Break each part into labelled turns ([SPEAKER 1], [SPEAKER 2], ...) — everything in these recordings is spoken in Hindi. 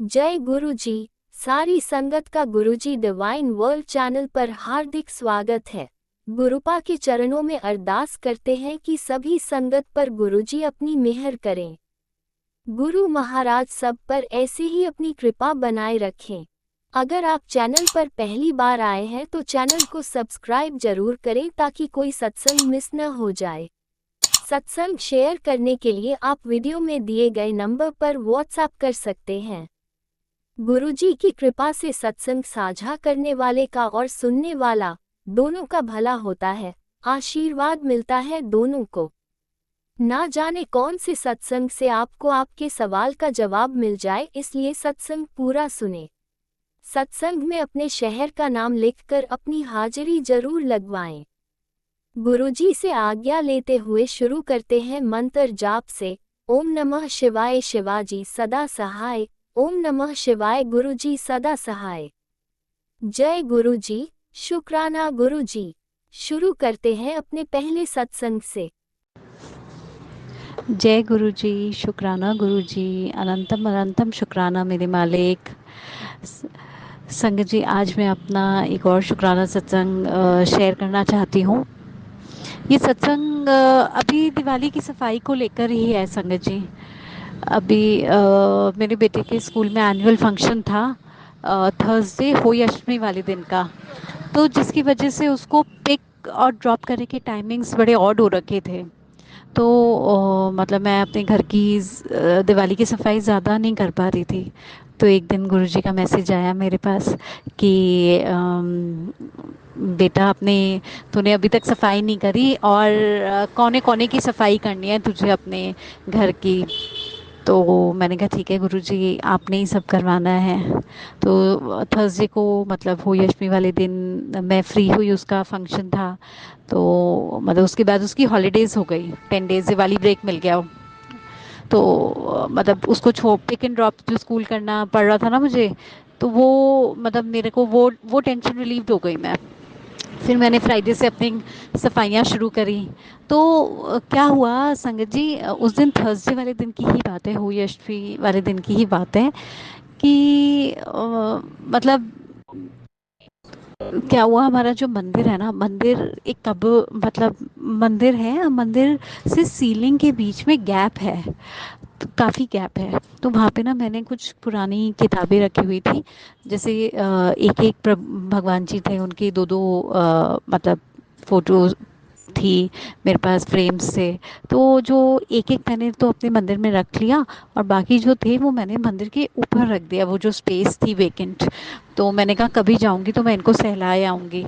[SPEAKER 1] जय गुरु जी। सारी संगत का गुरुजी डिवाइन वर्ल्ड चैनल पर हार्दिक स्वागत है। गुरुपा के चरणों में अरदास करते हैं कि सभी संगत पर गुरुजी अपनी मेहर करें। गुरु महाराज सब पर ऐसे ही अपनी कृपा बनाए रखें। अगर आप चैनल पर पहली बार आए हैं तो चैनल को सब्सक्राइब जरूर करें ताकि कोई सत्संग मिस न हो जाए। सत्संग शेयर करने के लिए आप वीडियो में दिए गए नंबर पर व्हाट्सएप कर सकते हैं। गुरुजी की कृपा से सत्संग साझा करने वाले का और सुनने वाला दोनों का भला होता है, आशीर्वाद मिलता है दोनों को। ना जाने कौन से सत्संग से आपको आपके सवाल का जवाब मिल जाए, इसलिए सत्संग पूरा सुने। सत्संग में अपने शहर का नाम लिखकर अपनी हाजिरी जरूर लगवाएं। गुरुजी से आज्ञा लेते हुए शुरू करते हैं मंत्र जाप से। ओम नमः शिवाय, शिवाजी सदा सहाय। ओम नमः शिवाय, गुरुजी सदा सहाय। जय गुरुजी, शुक्राना गुरुजी। शुरू करते हैं अपने पहले सत्संग से।
[SPEAKER 2] जय गुरुजी, शुक्राना गुरुजी, अनंतम अनंतम शुक्राना मेरे मालिक। संगत जी, आज मैं अपना एक और शुक्राना सत्संग शेयर करना चाहती हूँ। ये सत्संग अभी दिवाली की सफाई को लेकर ही है संगत जी। अभी मेरे बेटे के स्कूल में एनुअल फंक्शन था थर्सडे होली अष्टमी वाले दिन का, तो जिसकी वजह से उसको पिक और ड्रॉप करने के टाइमिंग्स बड़े ऑड हो रखे थे। तो मतलब मैं अपने घर की दिवाली की सफाई ज़्यादा नहीं कर पा रही थी। तो एक दिन गुरुजी का मैसेज आया मेरे पास कि बेटा अपने तूने अभी तक सफाई नहीं करी और कोने कोने की सफाई करनी है तुझे अपने घर की। तो मैंने कहा ठीक है गुरुजी, आपने ही सब करवाना है। तो थर्सडे को मतलब होली अष्टमी वाले दिन मैं फ्री हुई, उसका फंक्शन था। तो मतलब उसके बाद उसकी हॉलीडेज़ हो गई, 10 डेज़ दिवाली ब्रेक मिल गया। तो मतलब उसको पिक एंड ड्रॉप जो स्कूल करना पड़ रहा था ना मुझे, तो वो मतलब मेरे को वो टेंशन रिलीव्ड हो गई मैं। फिर मैंने फ्राइडे से अपनी सफाइयाँ शुरू करी। तो क्या हुआ संगत जी, उस दिन थर्सडे वाले दिन की ही बात है, होली अष्टमी वाले दिन की ही बात है कि मतलब क्या हुआ, हमारा जो मंदिर है ना, मंदिर एक कब मतलब मंदिर है, मंदिर से सीलिंग के बीच में गैप है, तो काफ़ी गैप है। तो वहाँ पे ना मैंने कुछ पुरानी किताबें रखी हुई थी, जैसे एक एक भगवान जी थे, उनके दो दो मतलब फोटो थी मेरे पास फ्रेम्स से। तो जो एक एक मैंने तो अपने मंदिर में रख लिया, और बाकी जो थे वो मैंने मंदिर के ऊपर रख दिया, वो जो स्पेस थी वेकेंट। तो मैंने कहा कभी जाऊंगी तो मैं इनको सहलाए आऊंगी,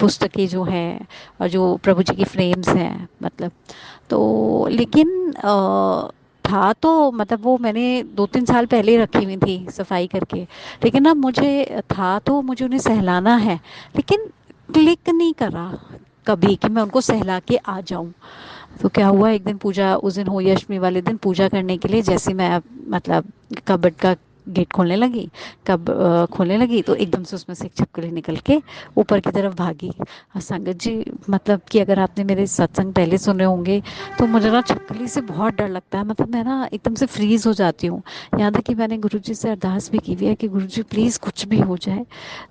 [SPEAKER 2] पुस्तकें जो हैं और जो प्रभु जी की फ्रेम्स हैं मतलब। तो लेकिन था तो मतलब वो मैंने 2-3 साल पहले रखी हुई थी सफाई करके। लेकिन अब मुझे था तो मुझे उन्हें सहलाना है, लेकिन क्लिक नहीं करा कभी कि मैं उनको सहला के आ जाऊं। तो क्या हुआ, एक दिन पूजा, उस दिन होली अष्टमी वाले दिन पूजा करने के लिए जैसे मैं मतलब कबर्ड का गेट खोलने लगी, खोलने लगी तो एकदम से उसमें से एक छिपकली निकल के ऊपर की तरफ भागी। और संगत जी, मतलब कि अगर आपने मेरे सत्संग पहले सुने होंगे तो मुझे ना छिपकली से बहुत डर लगता है, मतलब मैं ना एकदम से फ्रीज हो जाती हूँ। यहाँ तक कि मैंने गुरुजी से अरदास भी की हुई है कि गुरुजी प्लीज़ कुछ भी हो जाए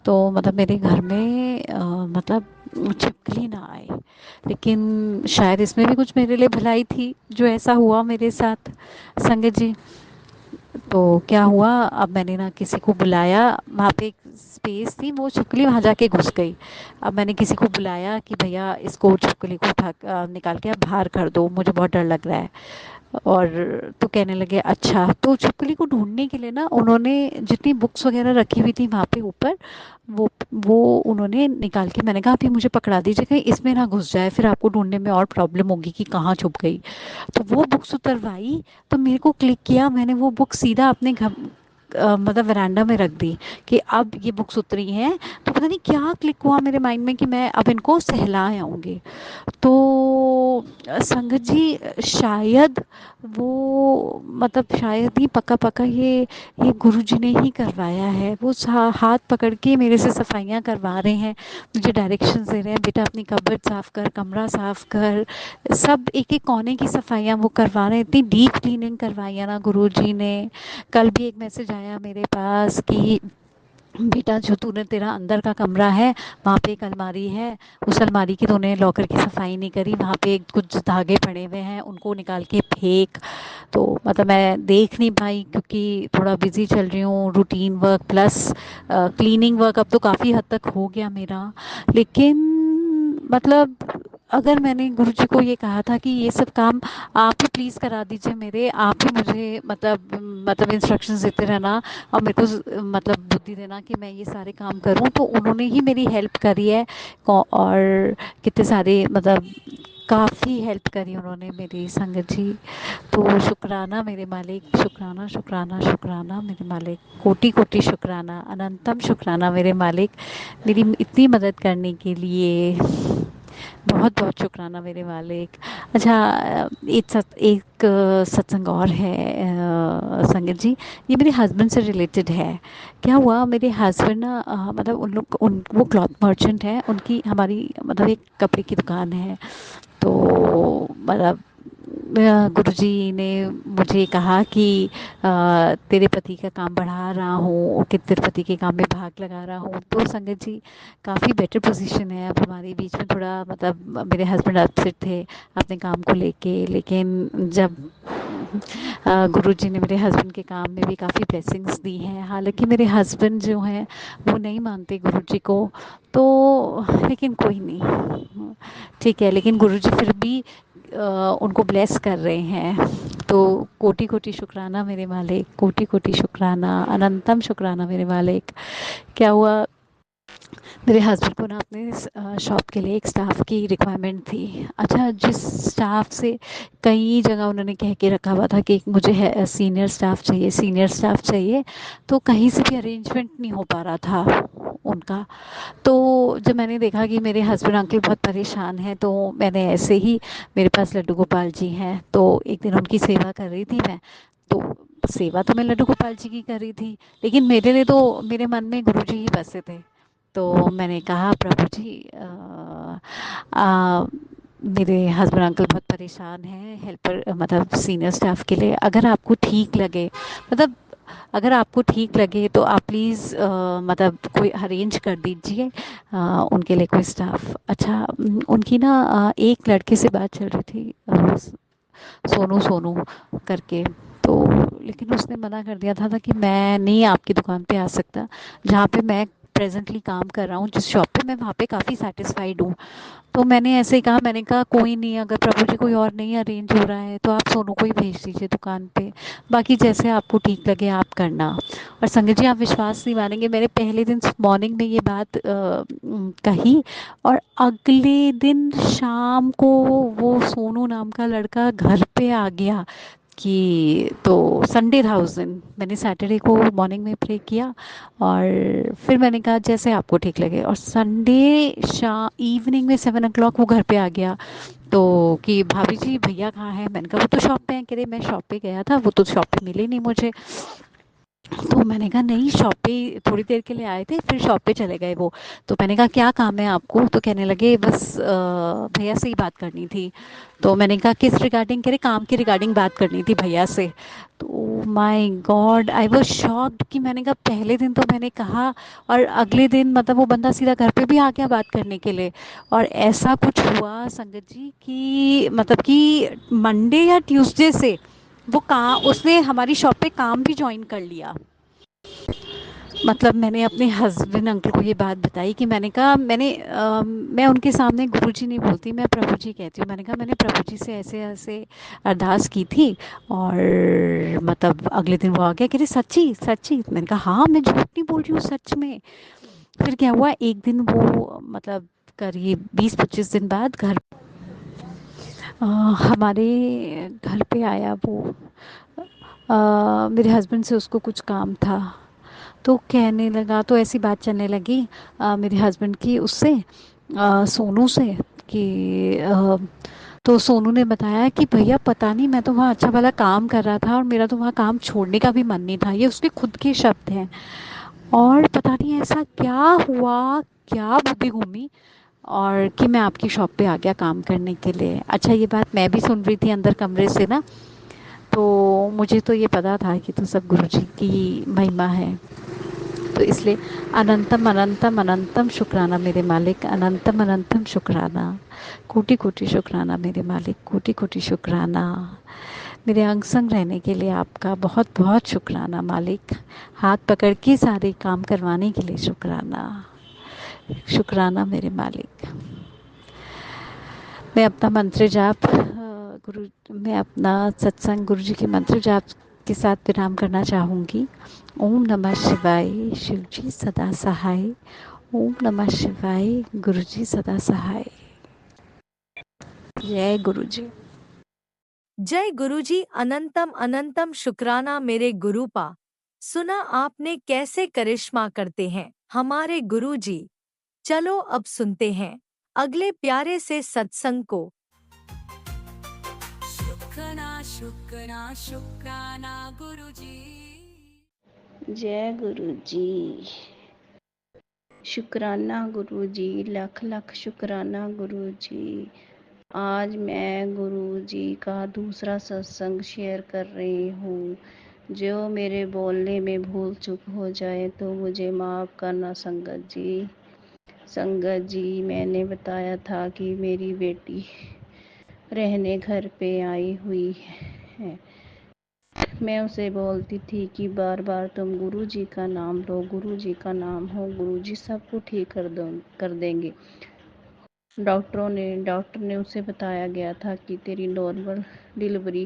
[SPEAKER 2] तो मतलब मेरे घर में मतलब छिपकली ना आए। लेकिन शायद इसमें भी कुछ मेरे लिए भलाई थी जो ऐसा हुआ मेरे साथ संगत जी। तो क्या हुआ, अब मैंने ना किसी को बुलाया, वहाँ पे एक स्पेस थी, वो छिपकली वहाँ जाके घुस गई। अब मैंने किसी को बुलाया कि भैया इसको छिपकली को उठा निकाल के आप बाहर कर दो, मुझे बहुत डर लग रहा है। और तो कहने लगे अच्छा। तो छिपकली को ढूंढने के लिए ना उन्होंने जितनी बुक्स वगैरह रखी हुई थी वहाँ पे ऊपर, वो उन्होंने निकाल के, मैंने कहा आप ये मुझे पकड़ा दीजिए कहीं इसमें ना घुस जाए, फिर आपको ढूंढने में और प्रॉब्लम होगी कि कहाँ छुप गई। तो वो बुक्स उतरवाई, तो मेरे को क्लिक किया, मैंने वो बुक सीधा अपने घर मतलब वरांडा में रख दी कि अब ये बुक्स उतरी हैं। तो पता नहीं क्या क्लिक हुआ मेरे माइंड में कि मैं अब इनको सहला आऊँगी। तो संगत जी, शायद वो मतलब शायद ही पक्का पक्का ये गुरुजी ने ही करवाया है। वो हाथ पकड़ के मेरे से सफाइयाँ करवा रहे हैं, मुझे डायरेक्शंस दे रहे हैं, बेटा अपनी कबर्ड साफ़ कर, कमरा साफ़ कर, सब एक एक कोने की सफाइयाँ वो करवा रहे हैं। इतनी डीप क्लीनिंग करवाई है ना गुरुजी ने। कल भी एक मैसेज आया मेरे पास कि बेटा जो तूने तेरा अंदर का कमरा है वहाँ पे एक अलमारी है, उस अलमारी की तूने लॉकर की सफाई नहीं करी, वहाँ पे कुछ धागे पड़े हुए हैं उनको निकाल के फेंक। तो मतलब मैं देख नहीं पाई क्योंकि थोड़ा बिजी चल रही हूँ, routine work plus cleaning work अब तो काफ़ी हद तक हो गया मेरा। लेकिन मतलब अगर मैंने गुरुजी को ये कहा था कि ये सब काम आप ही प्लीज़ करा दीजिए मेरे, आप ही मुझे मतलब इंस्ट्रक्शंस देते रहना और मेरे को मतलब बुद्धि देना कि मैं ये सारे काम करूं, तो उन्होंने ही मेरी हेल्प करी है। और कितने सारे मतलब काफ़ी हेल्प करी उन्होंने मेरी संगत जी। तो शुक्राना मेरे मालिक, शुक्राना शुक्राना शुक्राना मेरे मालिक, कोटि कोटि शुक्राना, अनंतम शुक्राना मेरे मालिक, मेरी इतनी मदद करने के लिए बहुत बहुत शुक्राना मेरे मालिक। अच्छा, एक सत्संग और है संगत जी, ये मेरे हस्बैंड से रिलेटेड है। क्या हुआ, मेरे हस्बैंड ना मतलब उन लोग उन वो क्लॉथ मर्चेंट है, उनकी हमारी मतलब एक कपड़े की दुकान है। तो मतलब गुरुजी ने मुझे कहा कि तेरे पति का काम बढ़ा रहा हूँ कि तेरे पति के काम में भाग लगा रहा हूँ। तो संगत जी काफ़ी बेटर पोजीशन है अब हमारे बीच में, थोड़ा मतलब मेरे हस्बैंड अपसेट थे अपने काम को लेके, लेकिन जब गुरुजी ने मेरे हस्बैंड के काम में भी काफ़ी ब्लेसिंग्स दी हैं। हालांकि मेरे हस्बैंड जो हैं वो नहीं मानते गुरुजी को, तो लेकिन कोई नहीं, ठीक है, लेकिन गुरुजी फिर भी उनको ब्लेस कर रहे हैं। तो कोटि कोटि शुक्राना मेरे मालिक, कोटि कोटि शुक्राना, अनंतम शुक्राना मेरे मालिक। क्या हुआ, मेरे हस्बैंड को ना अपने शॉप के लिए एक स्टाफ की रिक्वायरमेंट थी। अच्छा, जिस स्टाफ से कई जगह उन्होंने कह के रखा हुआ था कि मुझे है सीनियर स्टाफ चाहिए, सीनियर स्टाफ चाहिए, तो कहीं से भी अरेंजमेंट नहीं हो पा रहा था उनका। तो जब मैंने देखा कि मेरे हस्बैंड अंकल बहुत परेशान हैं, तो मैंने ऐसे ही, मेरे पास लड्डू गोपाल जी हैं, तो एक दिन उनकी सेवा कर रही थी मैं। तो सेवा तो मैं लड्डू गोपाल जी की कर रही थी, लेकिन मेरे लिए तो मेरे मन में गुरु जी ही बसे थे। तो मैंने कहा प्रभु जी आ, मेरे हस्बैंड अंकल बहुत परेशान हैं हेल्पर मतलब सीनियर स्टाफ के लिए, अगर आपको ठीक लगे, मतलब अगर आपको ठीक लगे तो आप प्लीज़ मतलब कोई अरेंज कर दीजिए उनके लिए कोई स्टाफ। अच्छा, उनकी ना एक लड़के से बात चल रही थी, सोनू सोनू करके। तो लेकिन उसने मना कर दिया था कि मैं नहीं आपकी दुकान पे आ सकता, जहाँ पे मैं प्रेजेंटली काम कर रहा हूँ, जिस शॉप पे मैं वहाँ पे काफ़ी सेटिस्फाइड हूँ। तो मैंने ऐसे ही कहा, मैंने कहा कोई नहीं, अगर प्रभु जी कोई और नहीं अरेंज हो रहा है तो आप सोनू को ही भेज दीजिए दुकान पे, बाकी जैसे आपको ठीक लगे आप करना। और संगत जी आप विश्वास नहीं मानेंगे, मैंने पहले दिन मॉर्निंग में ये बात कही, और अगले दिन शाम को वो सोनू नाम का लड़का घर पे आ गया। कि तो संडे था उस दिन, मैंने सैटरडे को मॉर्निंग में प्रे किया और फिर मैंने कहा जैसे आपको ठीक लगे, और संडे शाम इवनिंग में 7 o'clock वो घर पे आ गया। तो कि भाभी जी भैया कहाँ हैं, मैंने कहा वो तो शॉप पे हैं, कह रहे मैं शॉप पे गया था, वो तो शॉप पे मिले नहीं मुझे। तो मैंने कहा नहीं, शॉप पे थोड़ी देर के लिए आए थे फिर शॉप पे चले गए वो। तो मैंने कहा क्या काम है आपको, तो कहने लगे बस भैया से ही बात करनी थी। तो मैंने कहा किस रिगार्डिंग, कह रहे काम की रिगार्डिंग बात करनी थी भैया से। तो my God, I was shocked कि मैंने कहा पहले दिन तो मैंने कहा और अगले दिन मतलब वो बंदा सीधा घर पे भी आ गया बात करने के लिए। और ऐसा कुछ हुआ संगत जी कि मतलब कि मंडे या ट्यूसडे से वो काम उसने हमारी शॉप पे काम भी ज्वाइन कर लिया। मतलब मैंने अपने हस्बैंड अंकल को ये बात बताई कि मैंने कहा मैं उनके सामने गुरुजी नहीं बोलती, मैं प्रभु जी कहती हूँ। मैंने कहा मैंने प्रभु जी से ऐसे ऐसे अरदास की थी और मतलब अगले दिन वो आ गया, कह रहे सच्ची सच्ची, मैंने कहा हाँ मैं झूठ नहीं बोल रही हूँ सच में। फिर क्या हुआ, एक दिन वो मतलब करीब 20-25 दिन बाद घर हमारे घर पे आया वो। मेरे हस्बैंड से उसको कुछ काम था, तो कहने लगा, तो ऐसी बात चलने लगी मेरे हस्बैंड की उससे सोनू से कि तो सोनू ने बताया कि भैया पता नहीं, मैं तो वहाँ अच्छा वाला काम कर रहा था और मेरा तो वहाँ काम छोड़ने का भी मन नहीं था, ये उसके खुद के शब्द हैं। और पता नहीं ऐसा क्या हुआ, क्या बुद्धि घूमी, और कि मैं आपकी शॉप पे आ गया काम करने के लिए। अच्छा, ये बात मैं भी सुन रही थी अंदर कमरे से ना। तो मुझे तो ये पता था कि तो सब गुरु जी की महिमा है। तो इसलिए अनंतम अनंतम अनंतम शुक्राना मेरे मालिक, अनंतम अनंतम शुक्राना, कोटि कोटि शुक्राना मेरे मालिक, कोटि कोटि शुक्राना। मेरे अंग संग रहने के लिए आपका बहुत बहुत शुक्राना मालिक, हाथ पकड़ के सारे काम करवाने के लिए शुक्राना, शुक्राना मेरे मालिक। मैं अपना मंत्र जाप गुरु मैं अपना सत्संग गुरु जी के मंत्र जाप के साथ विराम करना चाहूँगी। ओम नमः शिवाय, शिव जी सदा सहाय। ओम नमः शिवाय, गुरु जी सदा सहाय। जय गुरु जी।
[SPEAKER 3] जय गुरुजी। अनंतम अनंतम शुक्राना मेरे गुरुपा। सुना आपने कैसे करिश्मा करते हैं हमारे गुरुजी। चलो अब सुनते हैं अगले प्यारे से सत्संग को।
[SPEAKER 4] शुक्राना शुक्राना शुक्राना गुरुजी।
[SPEAKER 5] जय गुरु जी। शुक्राना गुरु जी, लख लख शुक्राना गुरु जी। आज मैं गुरु जी का दूसरा सत्संग शेयर कर रही हूँ। जो मेरे बोलने में भूल चूक हो जाए तो मुझे माफ़ करना संगत जी। संगत जी, मैंने बताया था कि मेरी बेटी रहने घर पे आई हुई है। मैं उसे बोलती थी कि बार बार तुम गुरु जी का नाम लो, गुरु जी का नाम हो, गुरु जी सबको ठीक कर देंगे। डॉक्टर ने उसे बताया गया था कि तेरी नॉर्मल डिलीवरी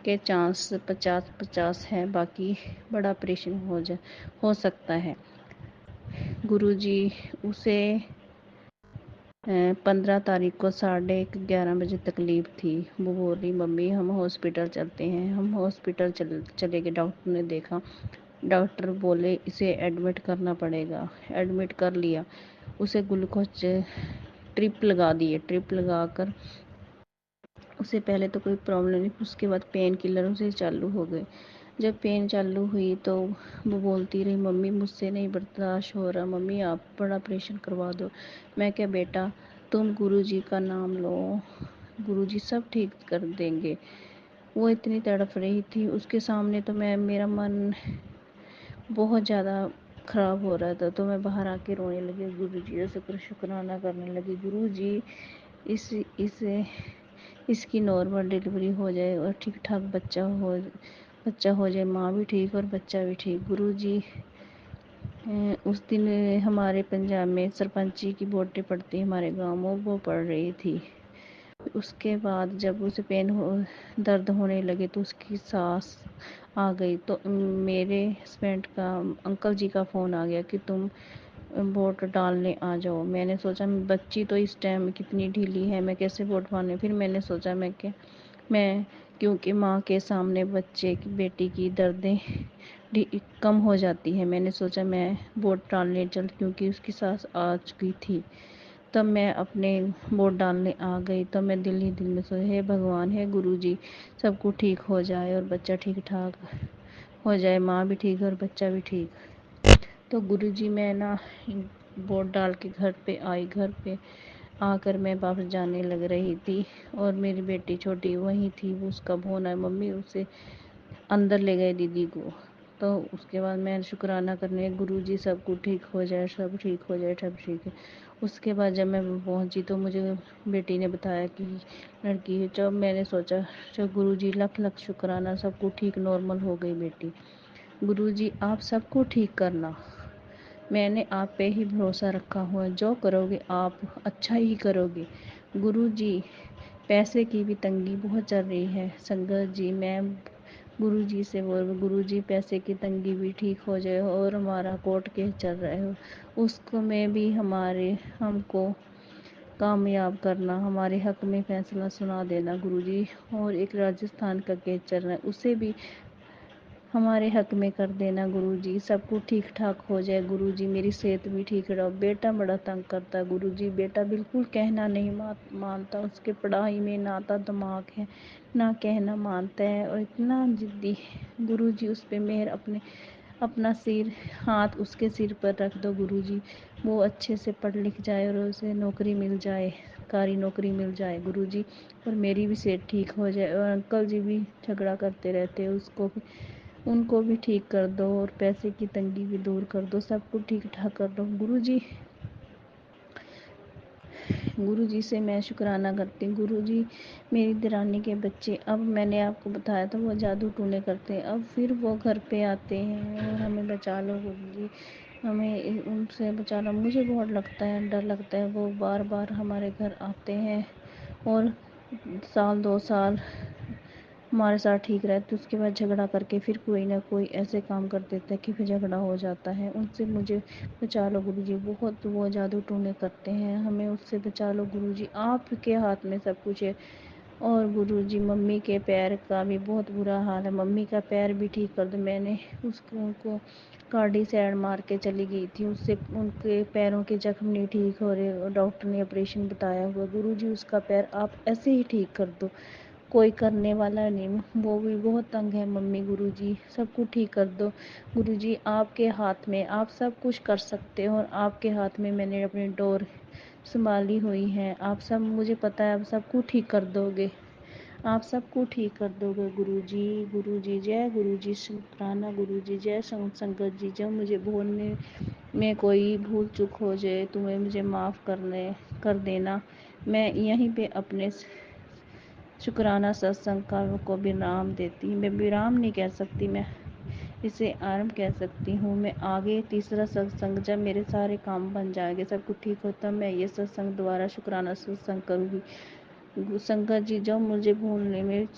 [SPEAKER 5] के चांस 50-50 है, बाकी बड़ा ऑपरेशन हो सकता है। गुरुजी उसे 15 तारीख को 11:30 बजे तकलीफ थी। वो बोली मम्मी हम हॉस्पिटल चलते हैं। हम हॉस्पिटल चले गए। डॉक्टर ने देखा, डॉक्टर बोले इसे एडमिट करना पड़ेगा। एडमिट कर लिया। उसे ग्लूकोज ट्रिप लगा दिए। ट्रिप लगाकर उसे पहले तो कोई प्रॉब्लम नहीं, उसके बाद पेन किलर उसे चालू हो गए। जब पेन चालू हुई तो वो बोलती रही मम्मी मुझसे नहीं बर्दाश्त हो रहा, मम्मी आप बड़ा ऑपरेशन करवा दो। मैं क्या बेटा तुम गुरुजी का नाम लो, गुरुजी सब ठीक कर देंगे। वो इतनी तड़प रही थी, उसके सामने तो मेरा मन बहुत ज़्यादा ख़राब हो रहा था। तो मैं बाहर आके रोने लगी, गुरुजी का शुक्राना करने लगी। गुरुजी इस इसकी नॉर्मल डिलीवरी हो जाए और ठीक ठाक बच्चा हो जाए, माँ भी ठीक और बच्चा भी ठीक। गुरुजी उस दिन हमारे पंजाब में सरपंची की वोटें पड़ती हमारे गांव में, वो पड़ रही थी। उसके बाद जब उसे दर्द होने लगे तो उसकी सांस आ गई। तो मेरे हस्बैंड का अंकल जी का फ़ोन आ गया कि तुम वोट डालने आ जाओ। मैंने सोचा बच्ची तो इस टाइम कितनी ढीली है, मैं कैसे वोट डालने। फिर मैंने सोचा मैं क्योंकि माँ के सामने बच्चे की बेटी की दर्दें कम हो जाती है, मैंने सोचा मैं वोट डालने क्योंकि उसकी सांस आ चुकी थी। तब मैं अपने वोट डालने आ गई। तब मैं दिल ही दिल में सोचा हे भगवान, हे गुरुजी सबको ठीक हो जाए और बच्चा ठीक ठाक हो जाए, माँ भी ठीक और बच्चा भी ठीक। तो गुरुजी मैं ना वोट डाल के घर पे आई। घर पे आकर मैं वापस जाने लग रही थी और मेरी बेटी छोटी वहीं थी। वो उसका फोन आया, मम्मी उसे अंदर ले गए दीदी को। तो उसके बाद मैं शुक्राना करने, गुरुजी सबको ठीक हो जाए, सब ठीक हो जाए, सब ठीक है। उसके बाद जब मैं पहुंची तो मुझे बेटी ने बताया कि लड़की है। जब मैंने सोचा चल गुरुजी लख लख शुक्राना, सबको ठीक नॉर्मल हो गई बेटी। गुरुजी आप सबको ठीक करना, मैंने आप पे ही भरोसा रखा हुआ, जो करोगे आप अच्छा ही करोगे। गुरुजी पैसे की भी तंगी बहुत चल रही है संगत जी। मैं गुरुजी से बोल, गुरुजी पैसे की तंगी भी ठीक हो जाए और हमारा कोर्ट केस चल रहा है उसको में भी हमको कामयाब करना, हमारे हक में फैसला सुना देना गुरुजी। और एक राजस्थान का केस चल रहा है, उसे भी हमारे हक में कर देना गुरुजी। सब कुछ ठीक ठाक हो जाए गुरुजी, मेरी सेहत भी ठीक रहो। बेटा बड़ा तंग करता है गुरुजी, बेटा बिल्कुल कहना नहीं मानता, उसके पढ़ाई में ना तो दिमाग है ना कहना मानता है और इतना जिद्दी। गुरुजी उस पे मेहर अपना सिर हाथ उसके सिर पर रख दो गुरुजी, वो अच्छे से पढ़ लिख जाए और उसे नौकरी मिल जाए, सरकारी नौकरी मिल जाए गुरुजी, और मेरी भी सेहत ठीक हो जाए। और अंकल जी भी झगड़ा करते रहते हैं, उसको भी उनको भी ठीक कर दो और पैसे की तंगी भी दूर कर दो, सब कुछ ठीक ठाक कर दो गुरुजी। गुरुजी से मैं शुक्राना करती हूँ गुरुजी। मेरी दरानी के बच्चे, अब मैंने आपको बताया था वो जादू टूने करते हैं, अब फिर वो घर पे आते हैं और हमें बचा लो गुरुजी, हमें उनसे बचा लो। मुझे बहुत लगता है, डर लगता है, वो बार बार हमारे घर आते हैं और साल 2 साल हमारे साथ ठीक रहते, उसके बाद झगड़ा करके फिर कोई ना कोई ऐसे काम कर देता है कि फिर झगड़ा हो जाता है। उनसे मुझे बचा लो गुरुजी, बहुत वो जादू टूने करते हैं, हमें उससे बचा लो गुरुजी, आपके हाथ में सब कुछ है। और गुरुजी मम्मी के पैर का भी बहुत बुरा हाल है, मम्मी का पैर भी ठीक कर दो। मैंने उसको उनको कार्डी सैड मार के चली गई थी, उससे उनके पैरों के जख्म नहीं ठीक हो रहे और डॉक्टर ने ऑपरेशन बताया हुआ। गुरुजी उसका पैर आप ऐसे ही ठीक कर दो, कोई करने वाला नहीं, वो भी बहुत तंग है मम्मी, गुरुजी सब कुछ ठीक कर दो गुरुजी, आपके हाथ में, आप सब कुछ कर सकते हो और आपके हाथ में मैंने अपनी डोर संभाली हुई है, आप सब, मुझे पता है आप सब कुछ ठीक कर दोगे, आप सबको ठीक कर दोगे गुरुजी। गुरुजी जय गुरुजी, शुक्राना गुरुजी, जय संगत जी। जब मुझे बोलने में कोई भूल चूक हो जाए तुम्हें मुझे माफ़ कर देना। मैं यहीं पे अपने शुक्राना सत्संग का को विराम देती हूँ, मैं विराम नहीं कह सकती, मैं इसे आरंभ कह सकती हूँ। मैं आगे तीसरा सत्संग, जब मेरे सारे काम बन जाएंगे, सब कुछ ठीक हो, तब मैं ये सत्संग दोबारा शुक्राना सत्संग करूँगी। संगत जी जब मुझे भूलने में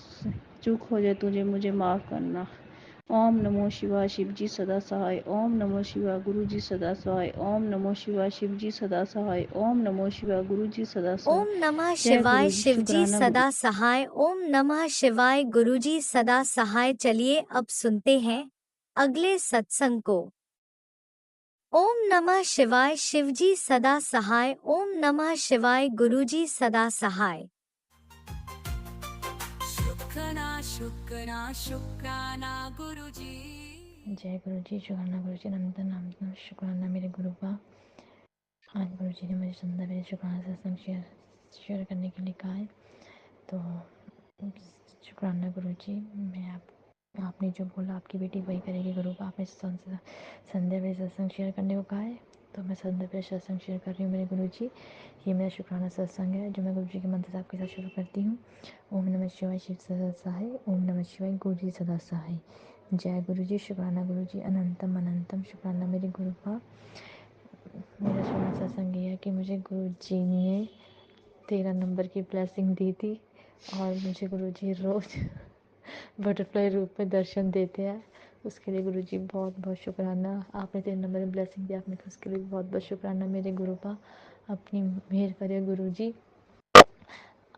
[SPEAKER 5] चूक हो जाए तुझे मुझे माफ़ करना। ओम नमो शिवाय, शिव जी सदा सहाय। ओम नमो शिवाय, गुरु जी सदा सहाय। ओम नमो शिवाय, शिव जी सदा सहाय। ओम नमो शिवाय, गुरु जी सदा सहाय।
[SPEAKER 3] ओम नमः
[SPEAKER 5] जय गुरु
[SPEAKER 3] शिवाय,
[SPEAKER 5] जी,
[SPEAKER 3] शिवजी
[SPEAKER 5] शुक्राना गुरु।
[SPEAKER 3] सदा सहाय। ओम नमः शिवाय, गुरुजी सदा सहाय। चलिए अब सुनते हैं अगले सत्संग को। ओम नमः शिवाय, शिवजी सदा सहाय। ओम नमः शिवाय, गुरुजी सदा सहाय।
[SPEAKER 4] शुक्राना गुरुजी।
[SPEAKER 6] जय गुरु जी, शुक्राना गुरु जी, नमता नाम शुक्राना मेरे गुरु का। आज गुरु जी ने मुझे संध्या मेरे शुक्राना सत्संग शेयर करने के लिए कहा है, तो शुक्राना गुरु जी। मैं आपने जो बोला आपकी बेटी वही करेगी गुरु का। आपने संध्या मेरे सत्संग शेयर करने को कहा है, तो मैं संध्या मेरे सत्संग शेयर कर रही हूँ मेरे गुरु जी। ये मेरा शुक्राना सत्संग है जो मैं गुरु जी के मंत्र से आपके साथ शुरू करती हूँ। ओम नमः शिवाय, शिव सदा सहाय। ओम नमः शिवाय, गुरु जी सदा सहाय। जय गुरु जी, शुक्राना गुरु जी, अनंतम अनंतम शुक्राना मेरे गुरु का। मेरा शुक्राना सत्संग ये है कि मुझे गुरु जी ने 13 नंबर की ब्लेसिंग दी थी और मुझे गुरु जी रोज़ बटरफ्लाई रूप में दर्शन देते हैं। उसके लिए गुरु जी बहुत बहुत शुक्राना। आपने 13 नंबर में ब्लेसिंग दी आपने, उसके लिए बहुत बहुत शुक्राना मेरे गुरु का। अपनी मेहर करे गुरु जी।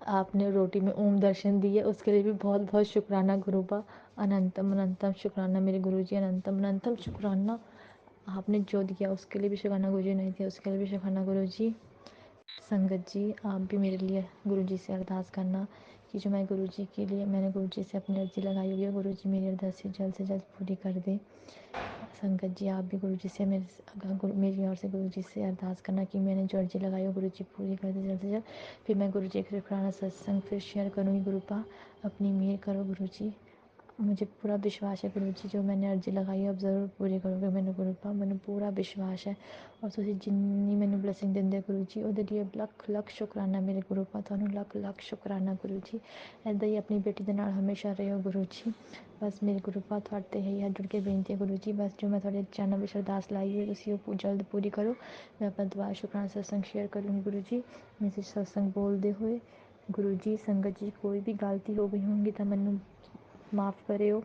[SPEAKER 6] आपने रोटी में ओम दर्शन दिए, उसके लिए भी बहुत बहुत शुक्राना गुरु का। अनंतम अनंतम शुक्राना मेरे गुरु जी, अनंतम अनंतम शुक्राना। आपने जो दिया उसके लिए भी शुक्राना गुरु जी, नहीं दिया उसके लिए भी शुक्राना गुरु जी। संगत जी आप भी मेरे लिए गुरु जी से अरदास करना कि जो मैं गुरु जी के लिए, मैंने गुरु जी से अपनी अर्जी लगाई हुई है, गुरु जी मेरी अरदास से जल्द पूरी कर दे। संगत जी आप भी गुरु जी से मेरी ओर से गुरु जी से अरदास करना कि मैंने जो अर्जी लगाई हो गुरु जी पूरी कर दे जल्द से जल्द। फिर मैं गुरु जी के शुक्राना सत्संग फिर शेयर करूँगी गुरु पा। अपनी मेहर करो गुरु जी। मुझे पूरा विश्वास है गुरु जी जो मैंने अर्जी लगाई है अब ज़रूर पूरी करोगे मैंने गुरु पा, मैंने पूरा विश्वास है। और तुझे जिन्नी मैंने ब्लेसिंग दिंदे गुरु जी ਉਹਦੇ लिए ਲੱਖ ਲੱਖ ਸ਼ੁਕਰਾਨਾ ਮੇਰੇ ਗੁਰੂ ਪਾ, ਤੁਹਾਨੂੰ ਲੱਖ ਲੱਖ ਸ਼ੁਕਰਾਨਾ ਗੁਰੂ ਜੀ। ਇੱਦਾਂ ਹੀ ਆਪਣੀ ਬੇਟੀ ਦੇ ਨਾਲ ਹਮੇਸ਼ਾ ਰਹੋ ਗੁਰੂ ਜੀ। ਬਸ ਮੇਰੇ ਗੁਰੂ ਪਾ ਤੁਹਾਡੇ ਹੀ ਹੱਥ ਜੁੜ ਕੇ ਬੇਨਤੀ ਹੈ ਗੁਰੂ ਜੀ, ਬਸ ਜੋ ਮੈਂ ਤੁਹਾਡੇ ਚਰਨਾਂ ਵਿੱਚ ਅਰਦਾਸ ਲਾਈ ਹੋਈ ਤੁਸੀਂ ਉਹ ਜਲਦ ਪੂਰੀ ਕਰੋ। ਮੈਂ ਆਪਣਾ ਦੁਬਾਰਾ ਸ਼ੁਕਰਾਨਾ ਸਤਸੰਗ ਸ਼ੇਅਰ ਕਰੂੰਗੀ ਗੁਰੂ ਜੀ। ਮੇਰੇ ਸਤਸੰਗ ਬੋਲਦੇ ਹੋਏ गुरु जी। संगत जी कोई भी गलती हो गई होंगी तो मैनू माफ़ करियो।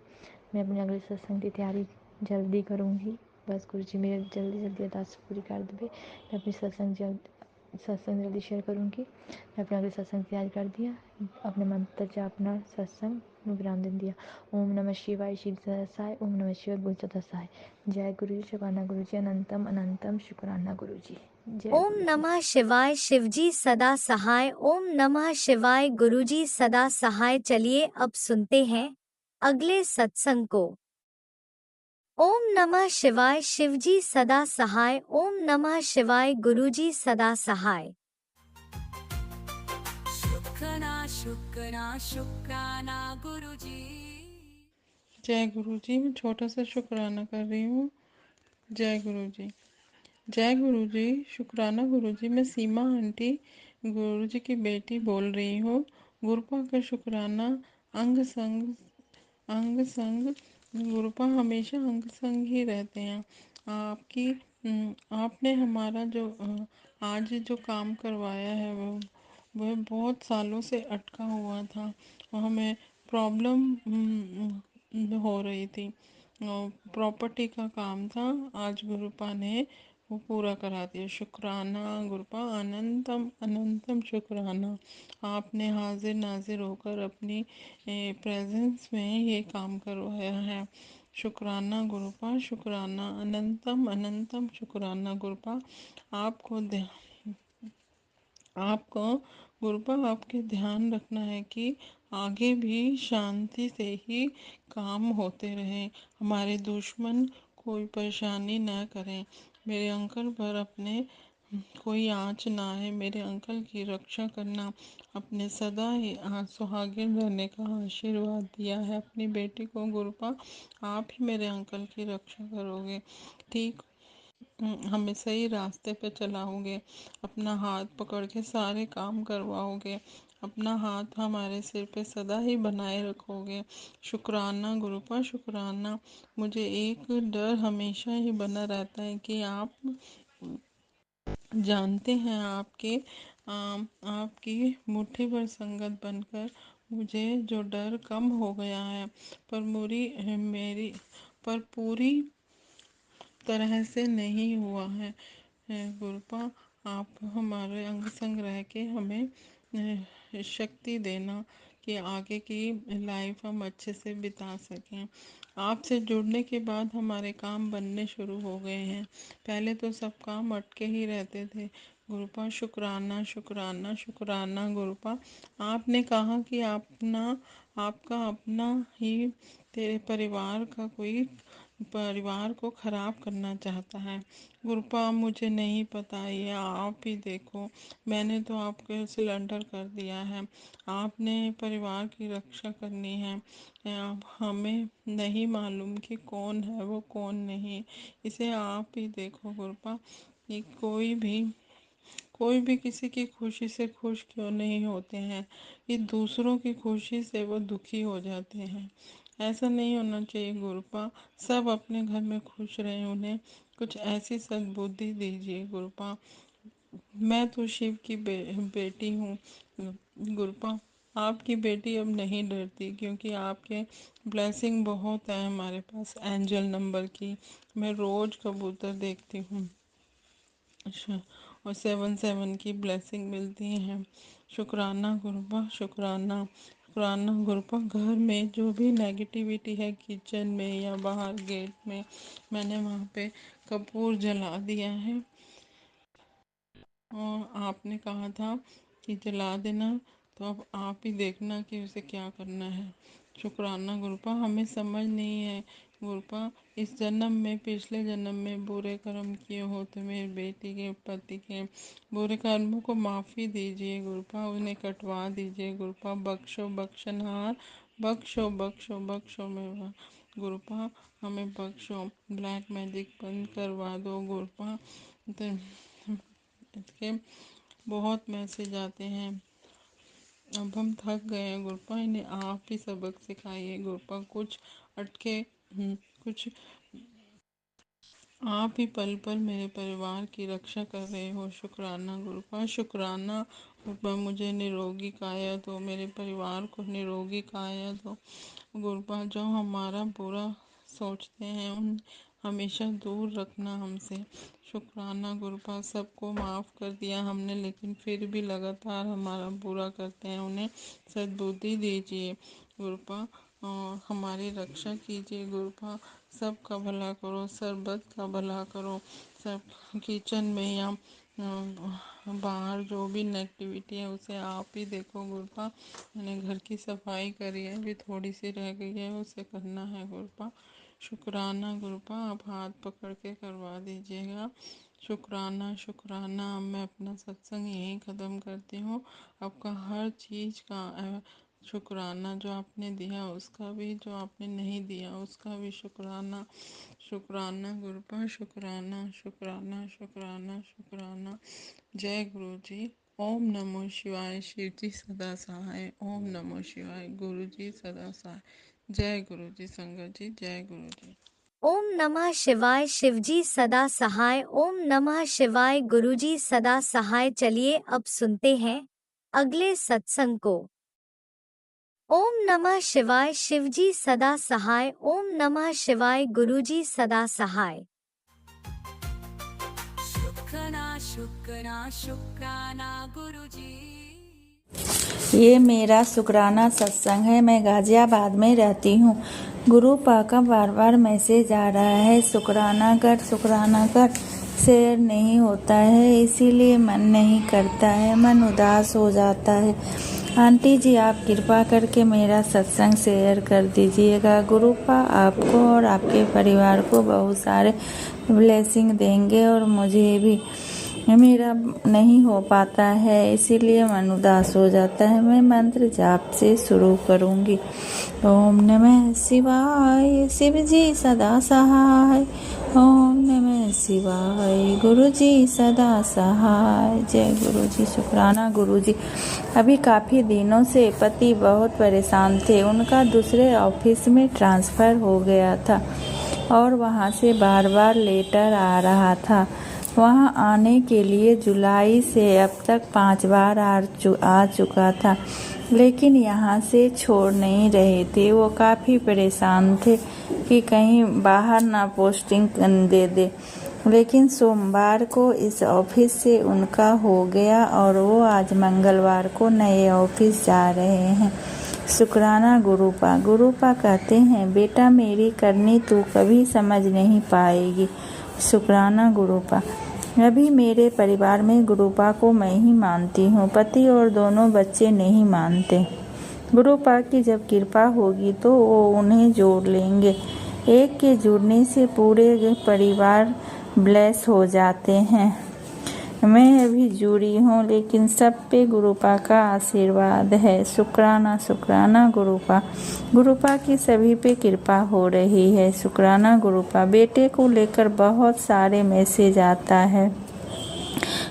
[SPEAKER 6] मैं अपने अगले सत्संग की तैयारी जल्दी करूँगी। बस गुरु जी मेरे जल्दी जल्दी अरदास पूरी कर दे। मैं अपनी सत्संग जल्दी शेयर करूँगी। मैं अपने अगले सत्संग की तैयारी कर दिया, अपने मंत्र अपना सत्संग विराम दे दिया। ओम नमः शिवाय, शिव सदा सहाय। ओम नमः शिवाय, गुरु सदा सहाय। जय गुरु जी, शुक्राना गुरु जी, अनंतम अनंतम शुक्राना गुरु जी। जय
[SPEAKER 3] ओम
[SPEAKER 6] गुरु जी।
[SPEAKER 3] नमः शिवाय, शिवजी सदा सहाय। ओम नमः शिवाय, गुरुजी सदा सहाय। चलिए अब सुनते हैं अगले सत्संग को। ओम नमः शिवाय शिवजी सदा सहाय। ओम नमः शिवाय गुरुजी सदा सहाय।
[SPEAKER 4] शुक्राना गुरुजी।
[SPEAKER 7] जय गुरु जी। मैं छोटा सा शुक्राना कर रही हूँ। जय गुरु जी। जय गुरु जी। शुक्राना गुरु जी। मैं सीमा आंटी गुरु जी की बेटी बोल रही हूँ। गुरुपा का शुक्राना। अंग संग अंग संग गुरुपा हमेशा अंग संग ही रहते हैं। आपकी आपने हमारा जो आज जो काम करवाया है वह बहुत सालों से अटका हुआ था और हमें प्रॉब्लम हो रही थी। प्रॉपर्टी का काम था। आज गुरुपा ने वो पूरा करा दिया। शुक्राना गुरुपा। अनंतम अनंतम शुक्राना। आपने हाजिर नाजिर होकर अपनी प्रेजेंस में ये काम करवाया है। शुक्राना गुरुपा। शुक्राना। अनंतम अनंतम शुक्राना गुरुपा। आपको आपको गुरुपा आपके ध्यान रखना है कि आगे भी शांति से ही काम होते रहे। हमारे दुश्मन कोई परेशानी न करें। मेरे अंकल पर अपने कोई आँच ना आए। मेरे अंकल की रक्षा करना। अपने सदा ही सुहागिन रहने का आशीर्वाद दिया है अपनी बेटी को गुरुपा। आप ही मेरे अंकल की रक्षा करोगे। ठीक। हमें सही रास्ते पे चलाओगे। अपना हाथ पकड़ के सारे काम करवाओगे। अपना हाथ हमारे सिर पे सदा ही बनाए रखोगे। शुक्राना गुरुपा। शुक्राना। मुझे एक डर हमेशा ही बना रहता है कि आप जानते हैं आपकी मुट्ठी भर संगत बनकर मुझे जो डर कम हो गया है। पर मेरी पर पूरी तरह से नहीं हुआ है। गुरुपा आप हमारे अंग संग रह के हमें शक्ति देना कि आगे की लाइफ हम अच्छे से बिता सकें। आपसे जुड़ने के बाद हमारे काम बनने शुरू हो गए हैं। पहले तो सब काम अटके ही रहते थे। गुरुपा शुक्राना शुक्राना शुक्राना गुरुपा। आपने कहा कि आपका अपना ही तेरे परिवार को खराब करना चाहता है। गुरुपा मुझे नहीं पता, ये आप ही देखो। मैंने तो आपके सिलेंडर कर दिया है। आपने परिवार की रक्षा करनी है। अब हमें नहीं मालूम कि कौन है वो कौन नहीं। इसे आप ही देखो गुरुपा। ये कोई भी किसी की खुशी से खुश क्यों नहीं होते हैं। ये दूसरों की खुशी से वो दुखी हो जाते हैं। ऐसा नहीं होना चाहिए गुरुपा। सब अपने घर में खुश रहें। उन्हें कुछ ऐसी सद्बुद्धि दीजिए गुरुपा। मैं तो शिव की बेटी हूँ गुरुपा। आपकी बेटी अब नहीं डरती क्योंकि आपके ब्लेसिंग बहुत है हमारे पास एंजल नंबर की। मैं रोज कबूतर देखती हूँ। अच्छा। और 7 की ब्लेसिंग मिलती हैं। शुक्राना गुरुपा। शुक्राना शुक्राना गुरुपा। घर में जो भी नेगेटिविटी है किचन में या बाहर गेट में, मैंने वहाँ पे कपूर जला दिया है। और आपने कहा था कि जला देना, तो अब आप ही देखना कि उसे क्या करना है। शुक्राना गुरुपा। हमें समझ नहीं है गुरुपा। इस जन्म में पिछले जन्म में बुरे कर्म किए हो तो मेरी बेटी के पति के बुरे कर्मों को माफ़ी दीजिए गुरुपा। उन्हें कटवा दीजिए गुरुपा। बख्शो बख्शनहार। बख्शो बख्शो बख्शो मेरा गुरुपा। हमें बख्शो। ब्लैक मैजिक बंद करवा दो गुरुपा। तो इसके बहुत मैसेज आते हैं। अब हम थक गए हैं गुरुपा। इन्हें आप ही सबक सिखाइए गुरुपा। कुछ अटके कुछ आप ही पल पल मेरे परिवार की रक्षा कर रहे हो। शुक्राना गुरुपा। शुक्राना गुरुपा। मुझे निरोगी काया दो। मेरे परिवार को निरोगी काया दो गुरुपा। जो हमारा बुरा सोचते हैं उन हमेशा दूर रखना हमसे। शुक्राना गुरुपा। सबको माफ़ कर दिया हमने लेकिन फिर भी लगातार हमारा बुरा करते हैं। उन्हें सद्बुद्धि दीजिए गुरुपा और हमारी रक्षा कीजिए गुरुपा। सबका भला करो, सरबत का भला करो। सब किचन में या बाहर जो भी नेगेटिविटी है उसे आप ही देखो गुरुपा। मैंने घर की सफाई करी है, अभी थोड़ी सी रह गई है, उसे करना है गुरुपा। शुक्राना गुरुपा, आप हाथ पकड़ के करवा दीजिएगा। शुक्राना शुक्राना। अब मैं अपना सत्संग यहीं ख़त्म करती हूँ। आपका हर चीज़ का शुक्राना, जो आपने दिया उसका भी, जो आपने नहीं दिया उसका भी शुक्राना। शुक्राना गुरुपा, शुक्राना शुक्राना शुक्राना शुक्राना। जय गुरु जी। ओम नमो शिवाय। शिव जी सदा सहाय। ओम नमो शिवाय। गुरु जी सदा सहाय। जय गुरु जी। संगत जी जय गुरु जी।
[SPEAKER 3] ओम नमः शिवाय। शिवजी सदा सहाय। ओम नमः शिवाय। गुरुजी सदा सहाय। चलिए अब सुनते हैं अगले सत्संग को। ओम नमः शिवाय। शिवजी सदा सहाय। ओम नमः शिवाय। गुरुजी सदा सहाय।
[SPEAKER 4] शुक्राना गुरुजी।
[SPEAKER 8] ये मेरा शुक्राना सत्संग है। मैं गाजियाबाद में रहती हूँ। गुरुपा का बार बार मैसेज आ रहा है, शुक्राना कर। शेयर नहीं होता है, इसीलिए मन नहीं करता है, मन उदास हो जाता है। आंटी जी, आप कृपा करके मेरा सत्संग शेयर कर दीजिएगा। गुरुपा आपको और आपके परिवार को बहुत सारे ब्लेसिंग देंगे और मुझे भी। मेरा नहीं हो पाता है, इसीलिए मन उदास हो जाता है। मैं मंत्र जाप से शुरू करूंगी। ओम नमः शिवाय। शिव जी सदा सहाय। ओम नमः शिवाय। गुरु जी सदा सहाय। जय गुरु जी। शुक्राना गुरु जी। अभी काफ़ी दिनों से पति बहुत परेशान थे। उनका दूसरे ऑफिस में ट्रांसफ़र हो गया था और वहाँ से बार बार लेटर आ रहा था। वहाँ आने के लिए जुलाई से अब तक 5 बार आ चुका था, लेकिन यहाँ से छोड़ नहीं रहे थे। वो काफ़ी परेशान थे कि कहीं बाहर ना पोस्टिंग दे दे, लेकिन सोमवार को इस ऑफिस से उनका हो गया और वो आज मंगलवार को नए ऑफिस जा रहे हैं। शुक्राना गुरुपा। गुरुपा कहते हैं, बेटा मेरी करनी तू कभी समझ नहीं पाएगी। शुक्राना गुरुपा। अभी मेरे परिवार में गुरुपा को मैं ही मानती हूँ, पति और दोनों बच्चे नहीं मानते। गुरुपा की जब कृपा होगी तो वो उन्हें जोड़ लेंगे। एक के जुड़ने से पूरे परिवार ब्लेस हो जाते हैं। मैं अभी जुड़ी हूँ, लेकिन सब पे गुरुपा का आशीर्वाद है। शुक्राना शुक्राना गुरुपा। गुरुपा की सभी पे कृपा हो रही है। शुक्राना गुरुपा। बेटे को लेकर बहुत सारे मैसेज आता है।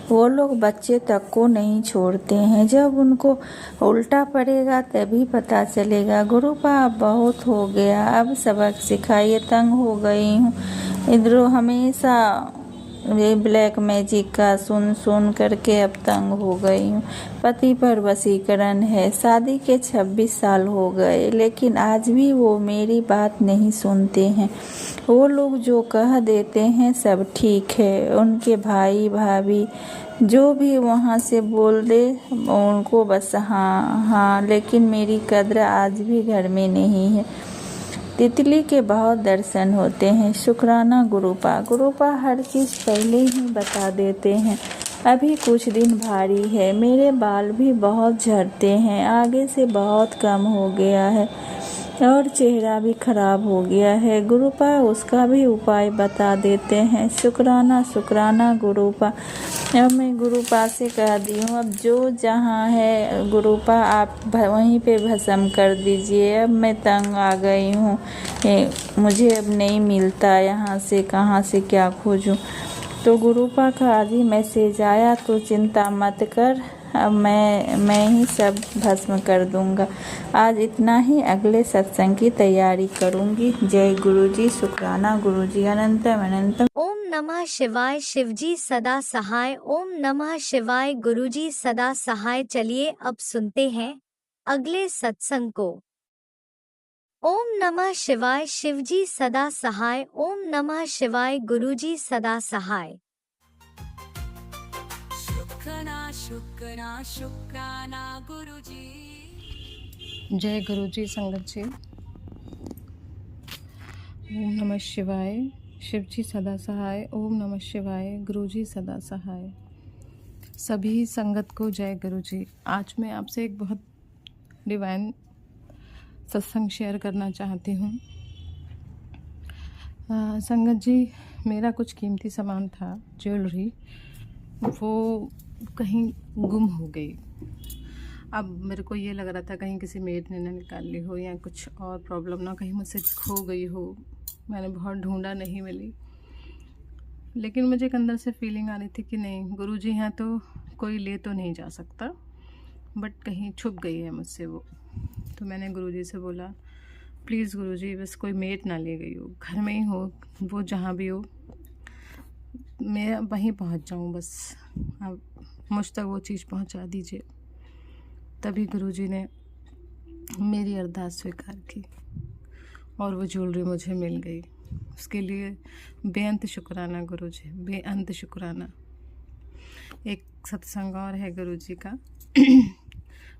[SPEAKER 8] वो लोग बच्चे तक को नहीं छोड़ते हैं। जब उनको उल्टा पड़ेगा तभी पता चलेगा। गुरुपा अब बहुत हो गया, अब सबक सिखाइए। तंग हो गई हूँ, इधर हमेशा ये ब्लैक मैजिक का सुन करके अब तंग हो गई हूँ। पति पर वशीकरण है। शादी के 26 साल हो गए, लेकिन आज भी वो मेरी बात नहीं सुनते हैं। वो लोग जो कह देते हैं सब ठीक है। उनके भाई भाभी जो भी वहाँ से बोल दे उनको बस हाँ, लेकिन मेरी कद्र आज भी घर में नहीं है। तितली के बहुत दर्शन होते हैं। शुक्राना गुरुपा। गुरुपा हर चीज़ पहले ही बता देते हैं। अभी कुछ दिन भारी है, मेरे बाल भी बहुत झड़ते हैं, आगे से बहुत कम हो गया है और चेहरा भी खराब हो गया है। गुरुपा उसका भी उपाय बता देते हैं। शुक्राना शुक्राना गुरुपा। अब मैं गुरुपा से कह दी हूँ, अब जो जहाँ है गुरुपा आप वहीं पे भस्म कर दीजिए। अब मैं तंग आ गई हूँ, मुझे अब नहीं मिलता, यहाँ से कहाँ से क्या खोजूँ। तो गुरुपा का आज ही मैसेज आया, तो चिंता मत कर, अब मैं ही सब भस्म कर दूंगा। आज इतना ही, अगले सत्संग की तैयारी करूंगी। जय गुरुजी। शुक्राना गुरुजी। अनंतम अनंतम।
[SPEAKER 3] ओम नमः शिवाय। शिवजी सदा सहाय। ओम नमः शिवाय। गुरुजी सदा सहाय। चलिए अब सुनते हैं अगले सत्संग को। ओम नमः शिवाय। शिवजी सदा सहाय। ओम नमः शिवाय। गुरुजी सदा सहाय।
[SPEAKER 4] शुक्राना गुरुजी।
[SPEAKER 9] जय गुरु जी। संगत जी, ओम नमः शिवाय। शिव जी सदा सहाय। ओम नमः शिवाय। गुरु जी सदा सहाय। सभी संगत को जय गुरु जी। आज मैं आपसे एक बहुत डिवाइन सत्संग शेयर करना चाहती हूँ। संगत जी, मेरा कुछ कीमती सामान था, ज्वेलरी, वो कहीं गुम हो गई। अब मेरे को ये लग रहा था कहीं किसी मेड ने ना निकाल ली हो या कुछ और प्रॉब्लम ना, कहीं मुझसे खो गई हो। मैंने बहुत ढूंढा, नहीं मिली। लेकिन मुझे एक अंदर से फीलिंग आ रही थी कि नहीं, गुरुजी हैं तो कोई ले तो नहीं जा सकता, बट कहीं छुप गई है मुझसे वो। तो मैंने गुरुजी से बोला, प्लीज़ गुरुजी, बस कोई मेट ना ले गई हो, घर में ही हो, वो जहाँ भी हो, मैं वहीं पहुँच जाऊँ, बस आप मुझ तक वो चीज़ पहुँचा दीजिए। तभी गुरुजी ने मेरी अरदास स्वीकार की और वो ज्वेलरी मुझे मिल गई। उसके लिए बेअंत शुक्राना गुरुजी, बेअंत शुक्राना। एक सत्संग और है गुरुजी का।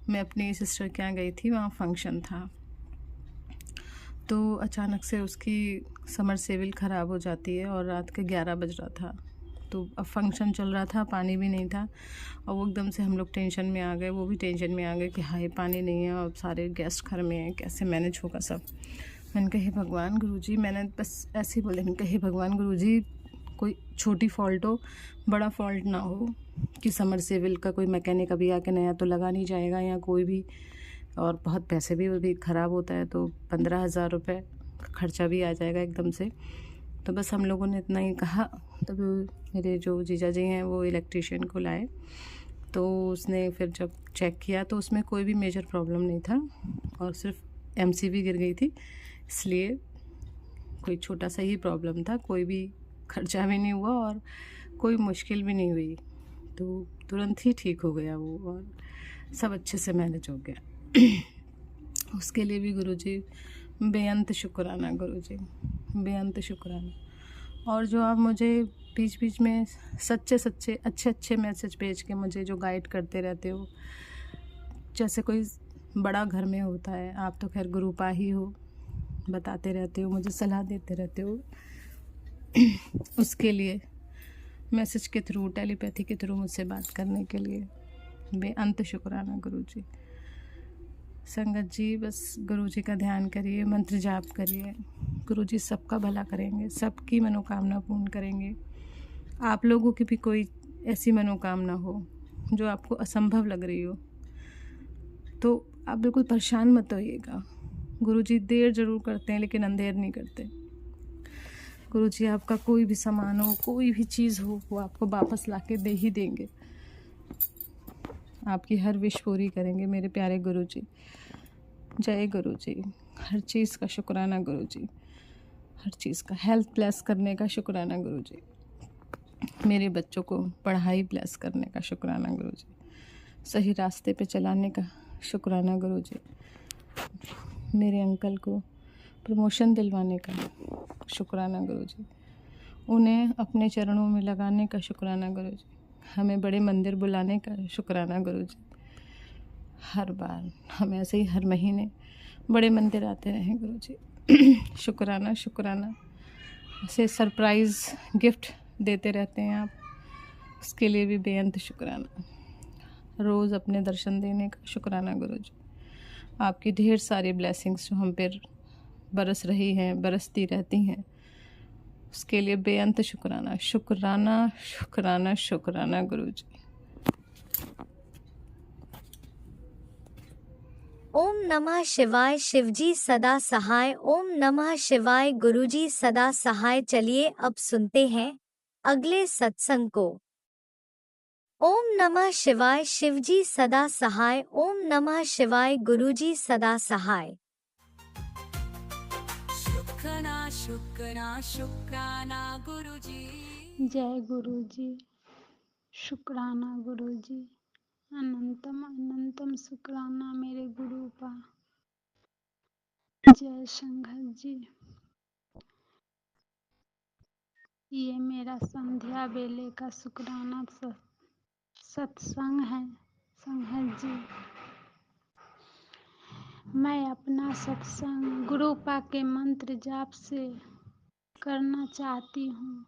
[SPEAKER 9] मैं अपनी सिस्टर के यहाँ गई थी, वहाँ फंक्शन था, तो अचानक से उसकी समरसेबिल ख़राब हो जाती है और रात के 11 बज रहा था। तो अब फंक्शन चल रहा था, पानी भी नहीं था, और वो एकदम से हम लोग टेंशन में आ गए, वो भी टेंशन में आ गए कि हाय पानी नहीं है और सारे गेस्ट घर में हैं, कैसे मैनेज होगा सब। मैंने कहे भगवान गुरुजी, मैंने बस ऐसे ही बोले, मैंने कहे भगवान गुरुजी, कोई छोटी फॉल्ट हो, बड़ा फॉल्ट ना हो कि समरसेबिल का कोई मैकेनिक अभी आके नया तो लगा नहीं जाएगा या कोई भी, और बहुत पैसे भी ख़राब होता है तो 15,000 रुपये खर्चा भी आ जाएगा एकदम से। तो बस हम लोगों ने इतना ही कहा। तब मेरे जो जीजा जी हैं वो इलेक्ट्रीशियन को लाए, तो उसने फिर जब चेक किया तो उसमें कोई भी मेजर प्रॉब्लम नहीं था और सिर्फ एमसीबी गिर गई थी, इसलिए कोई छोटा सा ही प्रॉब्लम था, कोई भी खर्चा भी नहीं हुआ और कोई मुश्किल भी नहीं हुई, तो तुरंत ही ठीक हो गया वो और सब अच्छे से मैनेज हो गया। उसके लिए भी गुरुजी बेअंत शुक्राना, गुरुजी बेअंत शुक्राना। और जो आप मुझे बीच बीच में सच्चे अच्छे अच्छे मैसेज भेज के मुझे जो गाइड करते रहते हो, जैसे कोई बड़ा घर में होता है, आप तो खैर गुरुपा ही हो, बताते रहते हो, मुझे सलाह देते रहते हो, उसके लिए मैसेज के थ्रू, टेलीपैथी के थ्रू मुझसे बात करने के लिए बेअंत शुक्राना गुरुजी। संगत जी, बस गुरुजी का ध्यान करिए, मंत्र जाप करिए, गुरुजी सबका भला करेंगे, सबकी मनोकामना पूर्ण करेंगे। आप लोगों की भी कोई ऐसी मनोकामना हो जो आपको असंभव लग रही हो तो आप बिल्कुल परेशान मत होइएगा। गुरुजी देर ज़रूर करते हैं लेकिन अंधेर नहीं करते। गुरुजी आपका कोई भी सामान हो, कोई भी चीज़ हो, वो आपको वापस लाके दे ही देंगे, आपकी हर विश पूरी करेंगे मेरे प्यारे गुरुजी। जय गुरुजी। हर चीज़ का शुक्राना गुरुजी, हर चीज़ का, हेल्थ ब्लेस करने का शुक्राना गुरुजी, मेरे बच्चों को पढ़ाई ब्लेस करने का शुक्राना गुरुजी, सही रास्ते पे चलाने का शुक्राना गुरुजी, मेरे अंकल को प्रमोशन दिलवाने का शुक्राना गुरुजी, उन्हें अपने चरणों में लगाने का शुक्राना गुरुजी, हमें बड़े मंदिर बुलाने का शुक्राना गुरुजी। हर बार हम ऐसे ही हर महीने बड़े मंदिर आते रहें गुरुजी। शुक्राना शुक्राना। ऐसे सरप्राइज़ गिफ्ट देते रहते हैं आप, उसके लिए भी बेअंत शुक्राना। रोज़ अपने दर्शन देने का शुक्राना गुरुजी। आपकी ढेर सारी ब्लेसिंग्स जो हम पर बरस रही हैं, बरसती रहती हैं, उसके लिए बेअंत शुक्राना शुक्राना शुक्राना शुक्राना गुरुजी।
[SPEAKER 1] ओम नमः शिवाय। शिवजी सदा सहाय। ओम नमः शिवाय। गुरुजी सदा सहाय। चलिए अब सुनते हैं अगले सत्संग को। ओम नमः शिवाय। शिवजी सदा सहाय। ओम नमः शिवाय। गुरुजी सदा सहाय।
[SPEAKER 4] शुक्राना शुक्राना शुक्राना गुरुजी।
[SPEAKER 10] जय गुरुजी। शुक्राना गुरुजी। अनंतम अनंतम शुक्राना मेरे गुरुपा। जय शंकर जी। ये मेरा संध्या बेले का शुक्राना सत्संग है शंकर जी। मैं अपना सत्संग गुरुपा के मंत्र जाप से करना चाहती हूँ।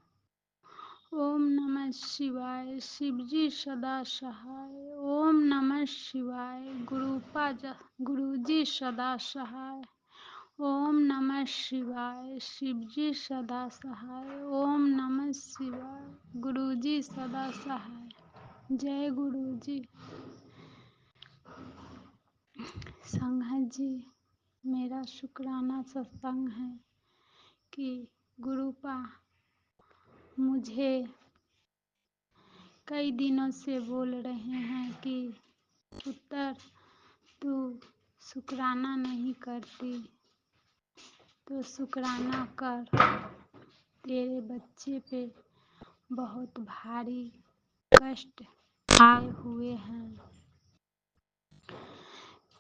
[SPEAKER 10] ओम नमः शिवाय। शिवजी सदा सहाय। ओम नमः शिवाय। गुरुजी सदा सहाय। ओम नमः शिवाय। शिवजी सदा सहाय। ओम नमः शिवाय। गुरुजी सदा सहाय। जय गुरुजी। संघ जी, मेरा शुक्राना सत्संग है कि गुरुपा मुझे कई दिनों से बोल रहे हैं कि उत्तर तू शुक्राना नहीं करती तो शुक्राना कर। तेरे बच्चे पे बहुत भारी कष्ट आए हुए हैं।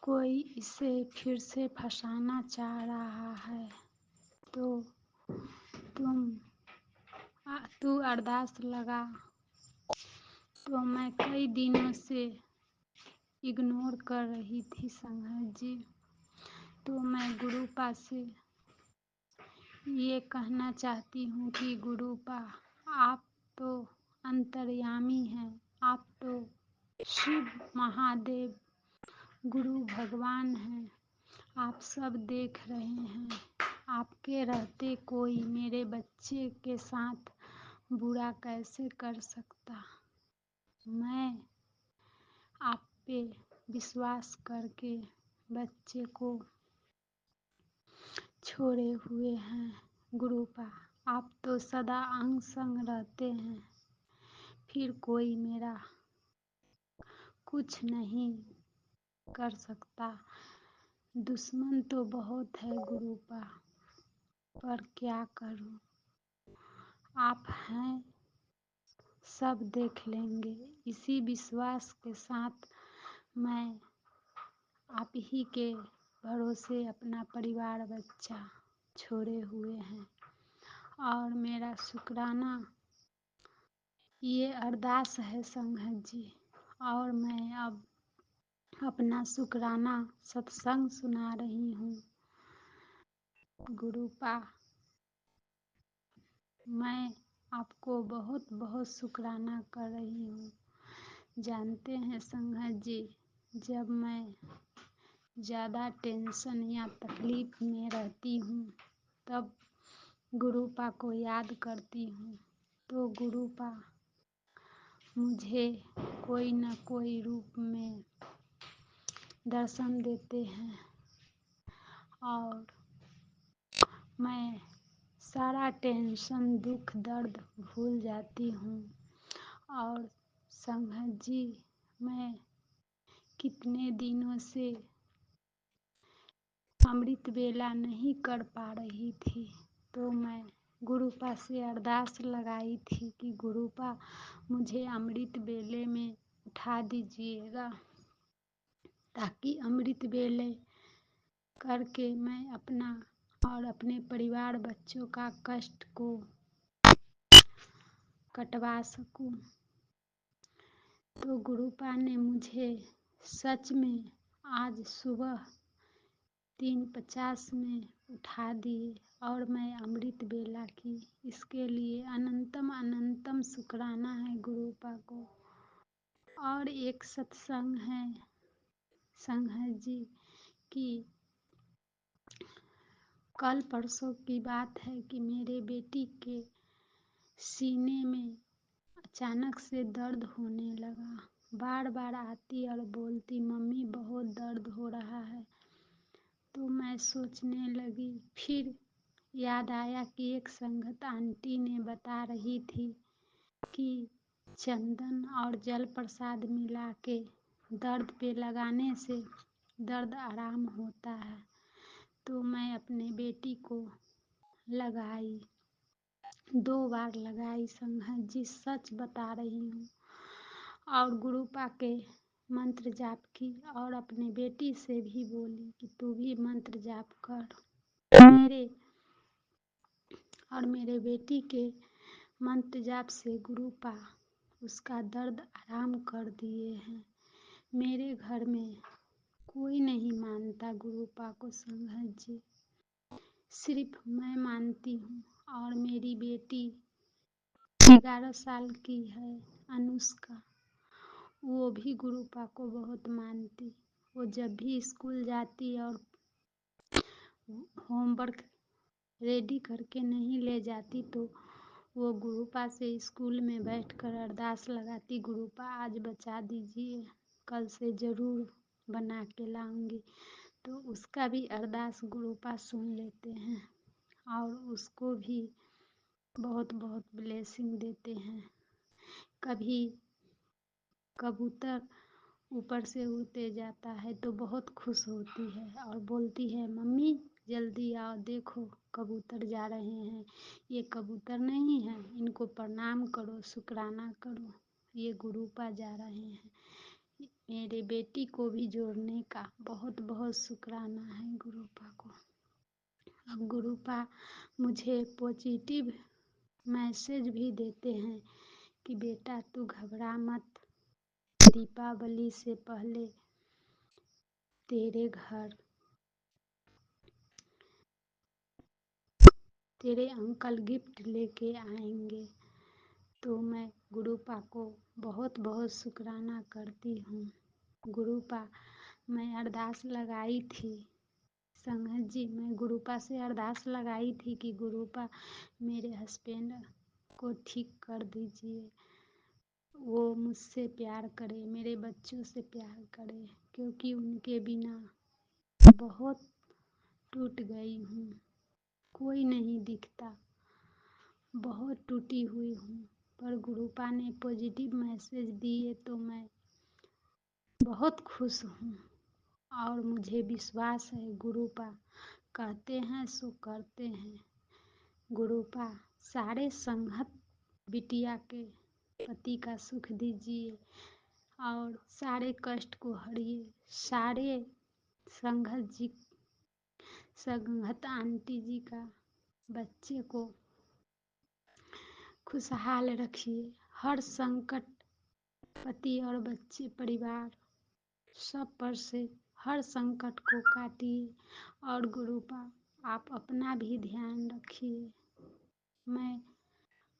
[SPEAKER 10] कोई इसे फिर से फंसाना चाह रहा है तो तू अरदास लगा। तो मैं कई दिनों से इग्नोर कर रही थी संघ जी। तो मैं गुरुपा से ये कहना चाहती हूँ कि गुरुपा आप तो अंतर्यामी हैं, आप तो शिव महादेव गुरु भगवान हैं, आप सब देख रहे हैं। आपके रहते कोई मेरे बच्चे के साथ बुरा कैसे कर सकता। मैं आप पे विश्वास करके बच्चे को छोड़े हुए हैं। गुरुपा आप तो सदा अंग संग रहते हैं, फिर कोई मेरा कुछ नहीं कर सकता। दुश्मन तो बहुत है गुरुपा, पर क्या करूं। आप हैं, सब देख लेंगे। इसी विश्वास के साथ मैं आप ही के भरोसे अपना परिवार बच्चा छोड़े हुए हैं। और मेरा शुक्राना ये अरदास है संघ जी। और मैं अब अपना शुक्राना सत्संग सुना रही हूँ। गुरुपा मैं आपको बहुत बहुत शुक्राना कर रही हूँ। जानते हैं संघ जी, जब मैं ज़्यादा टेंशन या तकलीफ में रहती हूँ तब गुरुपा को याद करती हूँ तो गुरुपा मुझे कोई न कोई रूप में दर्शन देते हैं और मैं सारा टेंशन दुख दर्द भूल जाती हूँ। और संघ जी, मैं कितने दिनों से अमृत वेला नहीं कर पा रही थी तो मैं गुरुपा से अरदास लगाई थी कि गुरुपा मुझे अमृत वेले में उठा दीजिएगा, ताकि अमृत वेले करके मैं अपना और अपने परिवार बच्चों का कष्ट को कटवा सकूं। तो गुरुपा ने मुझे सच में आज सुबह 3:50 में उठा दिए और मैं अमृत बेला की। इसके लिए अनंतम अनंतम शुक्राना है गुरुपा को। और एक सत्संग है संघ जी कि कल परसों की बात है कि मेरे बेटी के सीने में अचानक से दर्द होने लगा। बार बार आती और बोलती मम्मी बहुत दर्द हो रहा है। तो मैं सोचने लगी, फिर याद आया कि एक संगत आंटी ने बता रही थी कि चंदन और जल प्रसाद मिला के दर्द पे लगाने से दर्द आराम होता है। तो मैं अपने बेटी को लगाई, 2 बार लगाई संघ जी, सच बता रही हूँ। और गुरुपा के मंत्र जाप की और अपने बेटी से भी बोली कि तू भी मंत्र जाप कर। मेरे बेटी के मंत्र जाप से गुरुपा उसका दर्द आराम कर दिए हैं। मेरे घर में कोई नहीं मानता गुरुपा को संघ जी, सिर्फ मैं मानती हूँ। और मेरी बेटी 11 साल की है अनुष्का, वो भी गुरुपा को बहुत मानती। वो जब भी स्कूल जाती और होमवर्क रेडी करके नहीं ले जाती तो वो गुरुपा से स्कूल में बैठकर अरदास लगाती, गुरुपा आज बचा दीजिए, कल से ज़रूर बना के लाऊंगी। तो उसका भी अरदास गुरुपा सुन लेते हैं और उसको भी बहुत बहुत ब्लेसिंग देते हैं। कभी कबूतर ऊपर से उड़ते जाता है तो बहुत खुश होती है और बोलती है, मम्मी जल्दी आओ, देखो कबूतर जा रहे हैं, ये कबूतर नहीं है, इनको प्रणाम करो, शुक्राना करो, ये गुरुपा जा रहे हैं। मेरे बेटी को भी जोड़ने का बहुत बहुत शुक्राना है गुरुपा को। अब गुरुपा मुझे पॉजिटिव मैसेज भी देते हैं कि बेटा तू घबरा मत, दीपावली से पहले तेरे घर तेरे अंकल गिफ्ट लेके आएंगे। तो मैं गुरुपा को बहुत बहुत शुक्राना करती हूँ। गुरुपा मैं अरदास लगाई थी, संगत जी मैं गुरुपा से अरदास लगाई थी कि गुरुपा मेरे हस्बैंड को ठीक कर दीजिए, वो मुझसे प्यार करे, मेरे बच्चों से प्यार करे, क्योंकि उनके बिना बहुत टूट गई हूँ, कोई नहीं दिखता, बहुत टूटी हुई हूँ। पर गुरुपा ने पॉजिटिव मैसेज दिए तो मैं बहुत खुश हूँ और मुझे विश्वास है गुरुपा कहते हैं सो करते हैं। गुरुपा सारे संगत बिटिया के पति का सुख दीजिए और सारे कष्ट को हरिए, सारे संगत आंटी जी का बच्चे को खुशहाल रखिए, हर संकट पति और बच्चे परिवार सब पर से हर संकट को काटिए और गुरुपा आप अपना भी ध्यान रखिए। मैं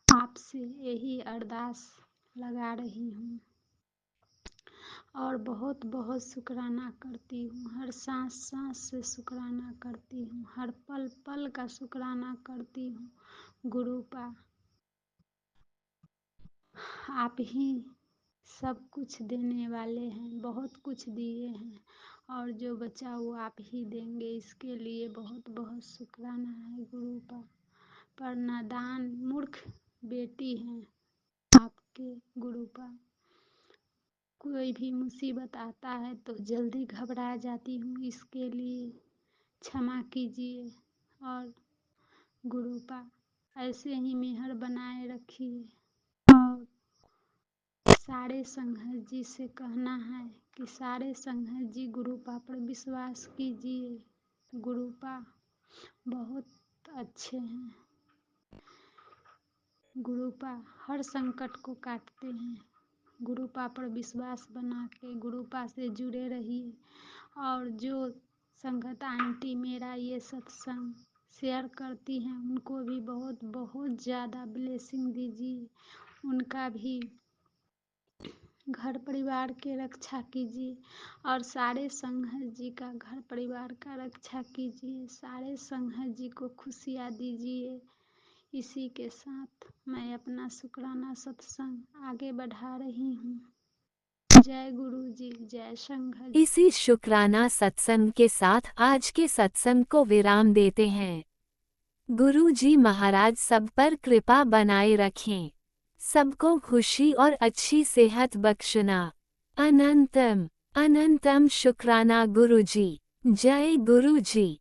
[SPEAKER 10] आपसे यही अरदास लगा रही हूँ और बहुत बहुत शुक्राना करती हूँ, हर सांस सांस से शुक्राना करती हूँ, हर पल पल का शुक्राना करती हूँ। गुरुपा आप ही सब कुछ देने वाले हैं, बहुत कुछ दिए हैं और जो बचा वो आप ही देंगे, इसके लिए बहुत बहुत शुक्राना है गुरुपा। पर नादान मूर्ख बेटी हैं आपके गुरुपा, कोई भी मुसीबत आता है तो जल्दी घबरा जाती हूँ, इसके लिए क्षमा कीजिए और गुरुपा ऐसे ही मेहर बनाए रखिए। और सारे संघर्ष जी से कहना है कि सारे संघर्ष जी गुरुपा पर विश्वास कीजिए, गुरुपा बहुत अच्छे हैं, गुरुपा हर संकट को काटते हैं। गुरुपा पर विश्वास बना के गुरुपा से जुड़े रहिए और जो संगत आंटी मेरा ये सत्संग शेयर करती हैं उनको भी बहुत बहुत ज़्यादा ब्लेसिंग दीजिए, उनका भी घर परिवार के रक्षा कीजिए और सारे संघर्ष जी का घर परिवार का रक्षा कीजिए, सारे संघर्ष जी को खुशियाँ दीजिए। इसी के साथ मैं अपना शुक्राना सत्संग आगे बढ़ा रही हूँ। जय गुरु जी, जय संघर्ष।
[SPEAKER 1] इसी शुक्राना सत्संग के साथ आज के सत्संग को विराम देते हैं। गुरु जी महाराज सब पर कृपा बनाए रखें, सबको खुशी और अच्छी सेहत बख्शना। अनंतम अनंतम शुक्राना गुरु जी। जय गुरु जी।